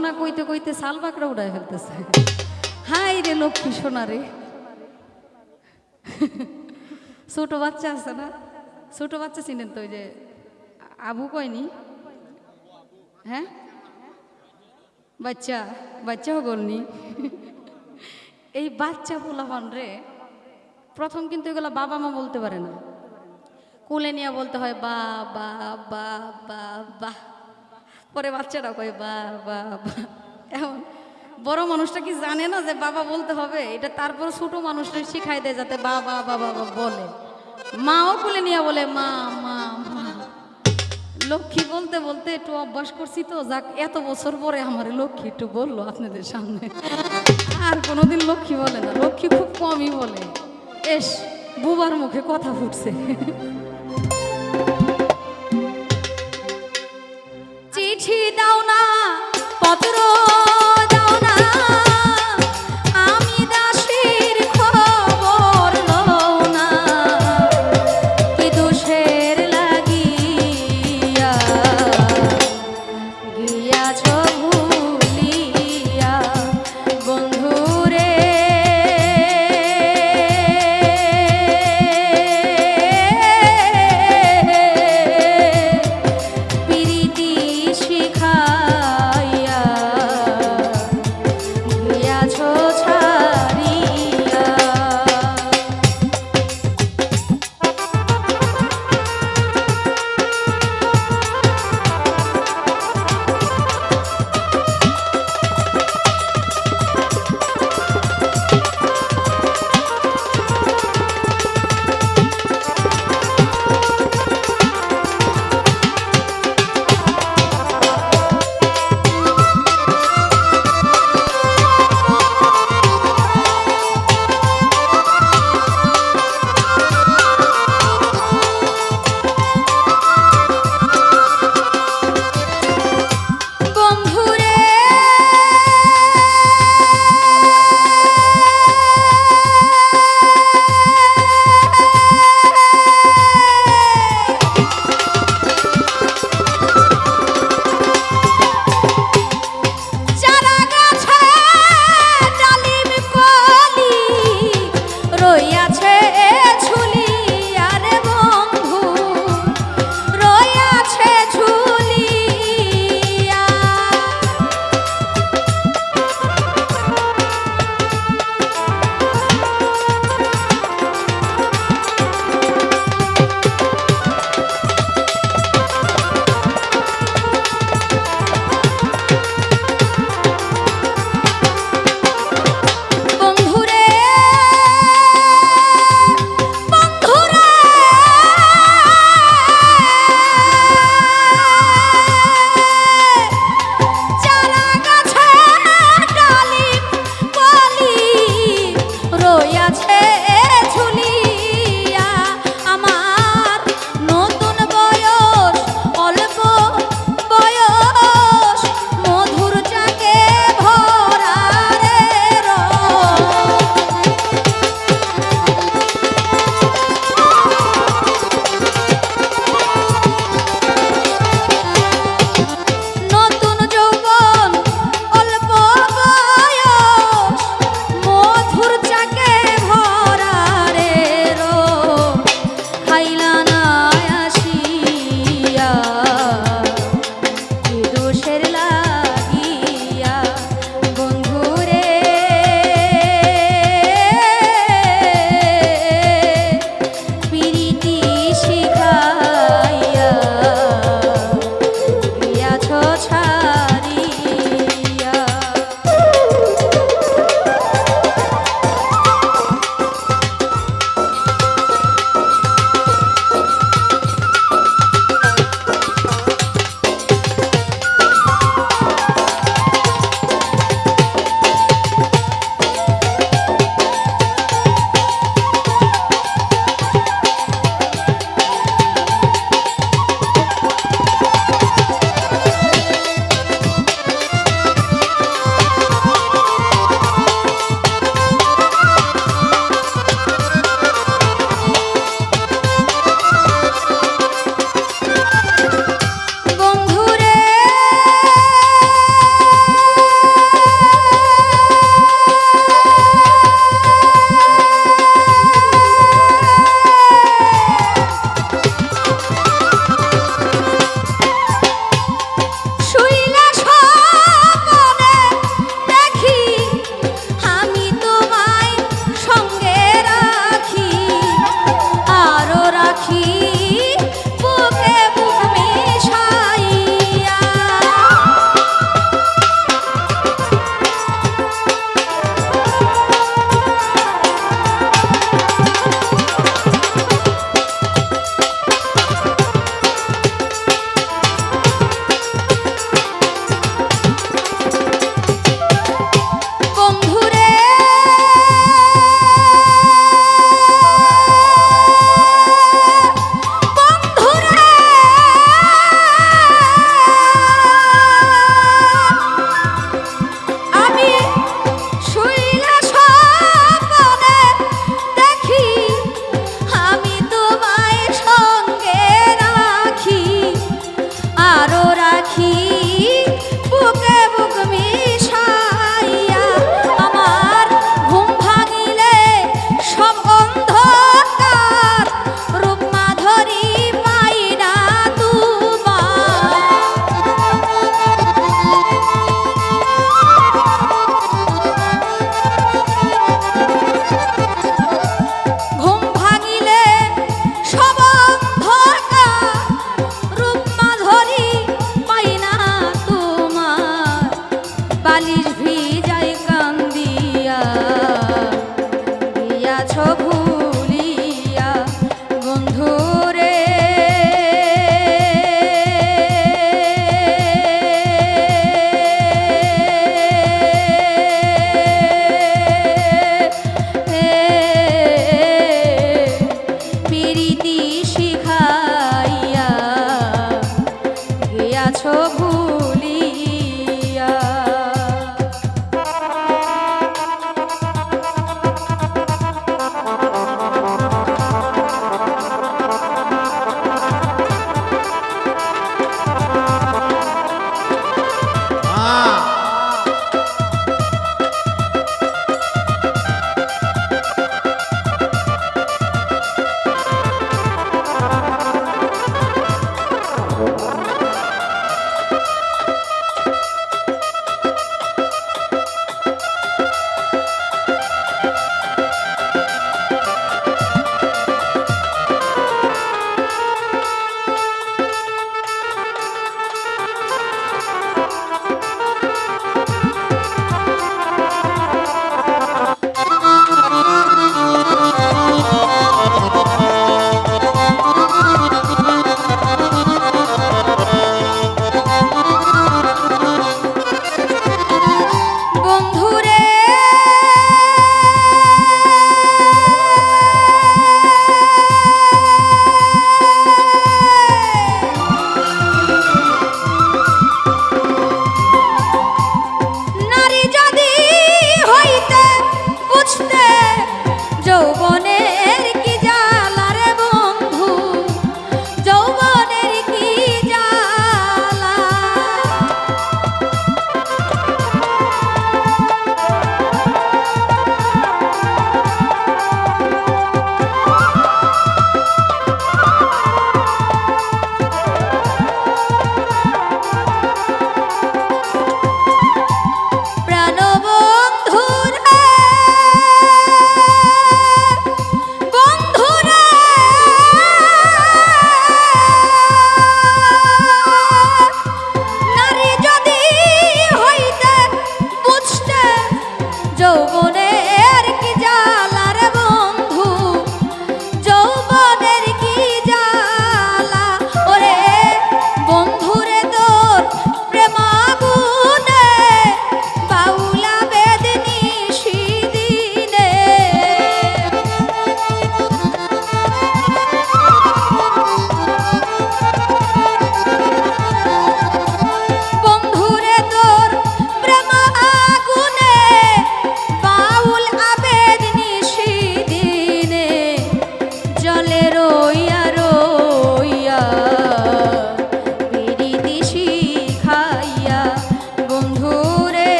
সোনা কইতে কইতে শাল বাকড়া উড়ায় ফেলতেছে। হাই রে লক্ষ্মী সোনা রে। ছোট বাচ্চা আছে না, ছোট বাচ্চা চিনেন তো, ওই যে আবু কয়নি, হ্যাঁ বাচ্চা বাচ্চাও বলনি। এই বাচ্চা পোলাপান রে প্রথম কিন্তু এগুলো বাবা মা বলতে পারে না, কোলে নিয়ে বলতে হয় বা বা বা বা বা, পরে বাচ্চাটা কয় বা বা বা। এখন বড় মানুষটা কি জানে না যে বাবা বলতে হবে, এটা তারপর ছোট মানুষটা শিখাই দেয় যাতে বা বা বা বাবা বলে। মাও কোলে নিয়ে বলে মা মা মা। লক্ষ্মী বলতে বলতে একটু অভ্যাস করছি তো, যাক এত বছর পরে আমার লক্ষ্মী একটু বললো আপনাদের সামনে। আর কোনোদিন লক্ষ্মী বলে না, লক্ষ্মী খুব কমই বলে। এস বুবার মুখে কথা ফুটছে। চিঠি দাও না পত্র